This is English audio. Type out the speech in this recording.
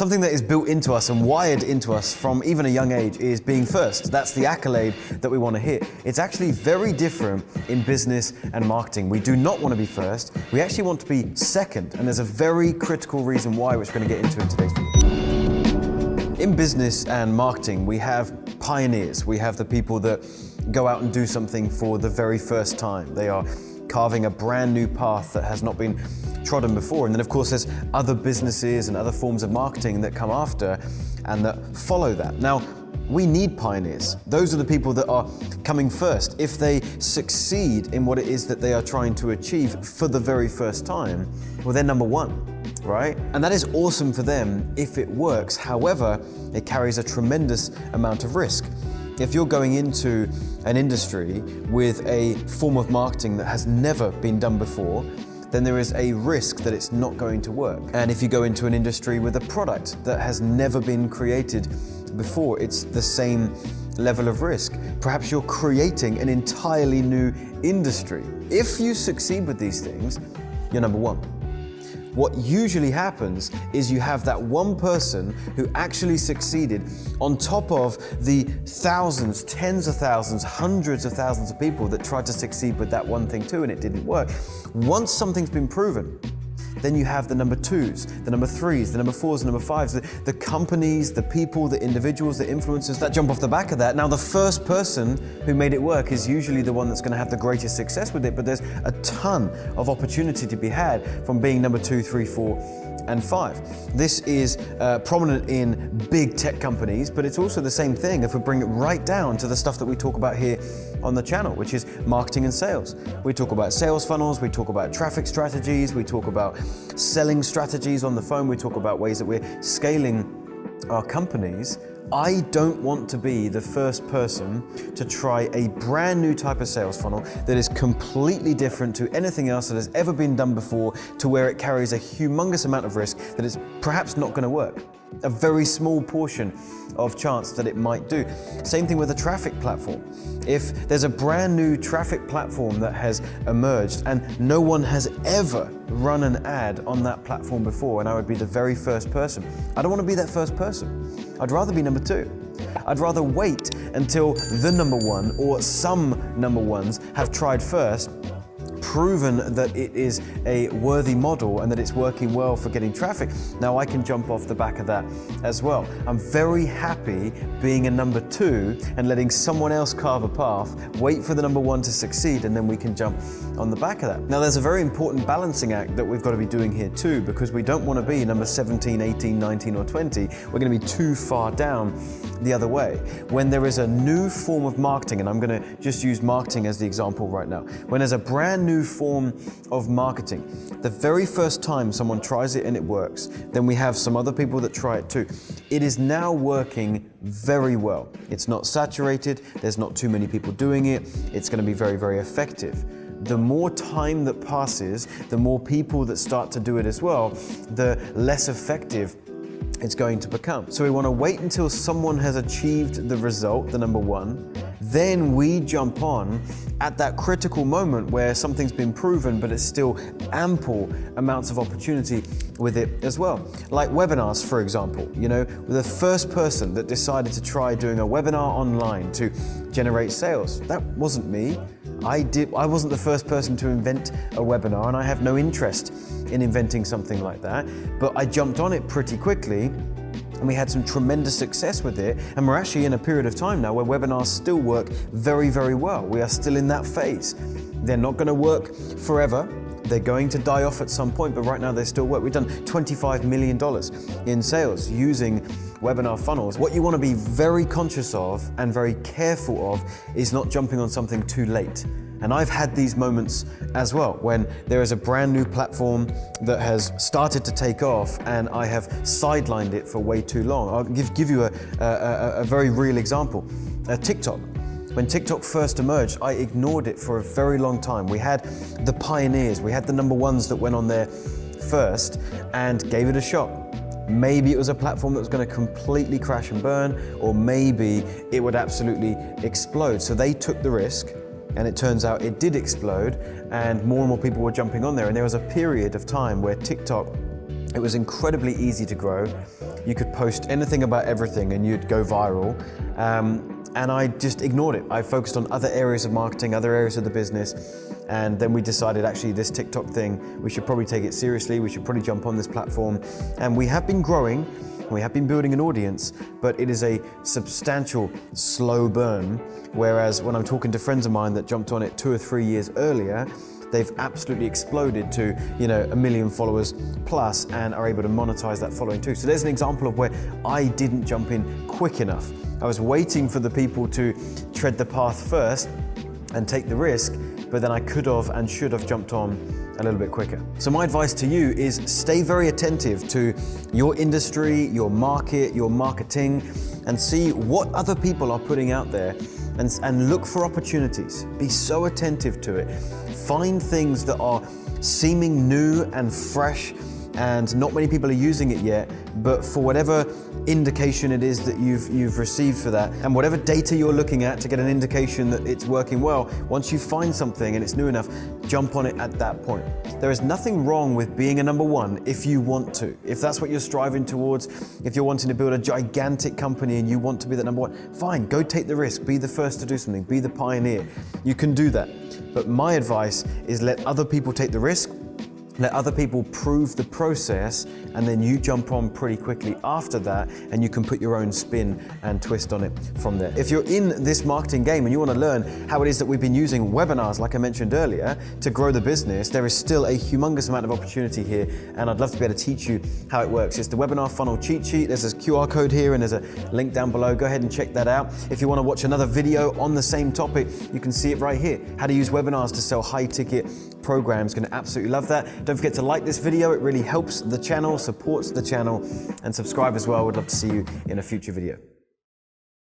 Something that is built into us and wired into us from even a young age is being first. That's the accolade that we want to hit. It's actually very different in business and marketing. We do not want to be first. We actually want to be second. And there's a very critical reason why, which we're going to get into in today's video. In business and marketing, we have pioneers. We have the people that go out and do something for the very first time. They are carving a brand new path that has not been trodden before. And then of course there's other businesses and other forms of marketing that come after and that follow that. Now, we need pioneers. Those are the people that are coming first. If they succeed in what it is that they are trying to achieve for the very first time, well, they're number one, right? And that is awesome for them if it works. However, it carries a tremendous amount of risk. If you're going into an industry with a form of marketing that has never been done before, then there is a risk that it's not going to work. And if you go into an industry with a product that has never been created before, it's the same level of risk. Perhaps you're creating an entirely new industry. If you succeed with these things, you're number one. What usually happens is you have that one person who actually succeeded on top of the thousands, tens of thousands, hundreds of thousands of people that tried to succeed with that one thing too and it didn't work. Once something's been proven, then you have the number twos, the number threes, the number fours, the number fives, the companies, the people, the individuals, the influencers that jump off the back of that. Now, the first person who made it work is usually the one that's going to have the greatest success with it, but there's a ton of opportunity to be had from being number 2, 3, 4, and 5. This is prominent in big tech companies, but it's also the same thing if we bring it right down to the stuff that we talk about here on the channel, which is marketing and sales. We talk about sales funnels, we talk about traffic strategies, we talk about selling strategies on the phone, we talk about ways that we're scaling our companies. I don't want to be the first person to try a brand new type of sales funnel that is completely different to anything else that has ever been done before, to where it carries a humongous amount of risk that it's perhaps not going to work. A very small portion of chance that it might do. Same thing with a traffic platform. If there's a brand new traffic platform that has emerged and no one has ever run an ad on that platform before, and I would be the very first person, I don't want to be that first person. I'd rather be number 2. I'd rather wait until the number one or some number ones have tried first, proven that it is a worthy model and that it's working well for getting traffic. Now I can jump off the back of that as well. I'm very happy being a number 2 and letting someone else carve a path, wait for the number 1 to succeed, and then we can jump on the back of that. Now there's a very important balancing act that we've got to be doing here too, because we don't want to be number 17, 18, 19 or 20. We're going to be too far down the other way. When there is a new form of marketing, and I'm going to just use marketing as the example right now. When there's a brand new form of marketing, the very first time someone tries it and it works, then we have some other people that try it too. It is now working very well. It's not saturated, there's not too many people doing it, it's going to be very, very effective. The more time that passes, the more people that start to do it as well, the less effective it's going to become. So we want to wait until someone has achieved the result, the number 1, then we jump on at that critical moment where something's been proven, but it's still ample amounts of opportunity with it as well. Like webinars, for example. You know, the first person that decided to try doing a webinar online to generate sales, that wasn't me. I wasn't the first person to invent a webinar, and I have no interest in inventing something like that, but I jumped on it pretty quickly and we had some tremendous success with it, and we're actually in a period of time now where webinars still work very, very well. We are still in that phase. They're not going to work forever. They're going to die off at some point, but right now they still work. We've done $25 million in sales using webinar funnels. What you want to be very conscious of and very careful of is not jumping on something too late. And I've had these moments as well, when there is a brand new platform that has started to take off and I have sidelined it for way too long. I'll give you a very real example. TikTok. When TikTok first emerged, I ignored it for a very long time. We had the pioneers, we had the number 1s that went on there first and gave it a shot. Maybe it was a platform that was going to completely crash and burn, or maybe it would absolutely explode. So they took the risk, and it turns out it did explode, and more people were jumping on there. And there was a period of time where TikTok It was incredibly easy to grow. You could post anything about everything and you'd go viral. And I just ignored it. I focused on other areas of marketing, other areas of the business. And then we decided actually this TikTok thing, we should probably take it seriously. We should probably jump on this platform. And we have been growing, we have been building an audience, but it is a substantial slow burn. Whereas when I'm talking to friends of mine that jumped on it 2 or 3 years earlier, they've absolutely exploded to, 1 million followers plus and are able to monetize that following too. So there's an example of where I didn't jump in quick enough. I was waiting for the people to tread the path first and take the risk, but then I could have and should have jumped on a little bit quicker. So my advice to you is stay very attentive to your industry, your market, your marketing, and see what other people are putting out there and look for opportunities. Be so attentive to it. Find things that are seeming new and fresh and not many people are using it yet, but for whatever indication it is that you've received for that, and whatever data you're looking at to get an indication that it's working well, once you find something and it's new enough, jump on it at that point. There is nothing wrong with being a number one if you want to. If that's what you're striving towards, if you're wanting to build a gigantic company and you want to be the number one, fine, go take the risk, be the first to do something, be the pioneer. You can do that. But my advice is let other people take the risk, let other people prove the process, and then you jump on pretty quickly after that, and you can put your own spin and twist on it from there. If you're in this marketing game and you want to learn how it is that we've been using webinars, like I mentioned earlier, to grow the business, there is still a humongous amount of opportunity here, and I'd love to be able to teach you how it works. It's the webinar funnel cheat sheet. There's a QR code here and there's a link down below. Go ahead and check that out. If you want to watch another video on the same topic, you can see it right here. How to use webinars to sell high ticket programs. Going to absolutely love that. Don't forget to like this video. It really helps the channel, supports the channel, and subscribe as well. Would love to see you in a future video.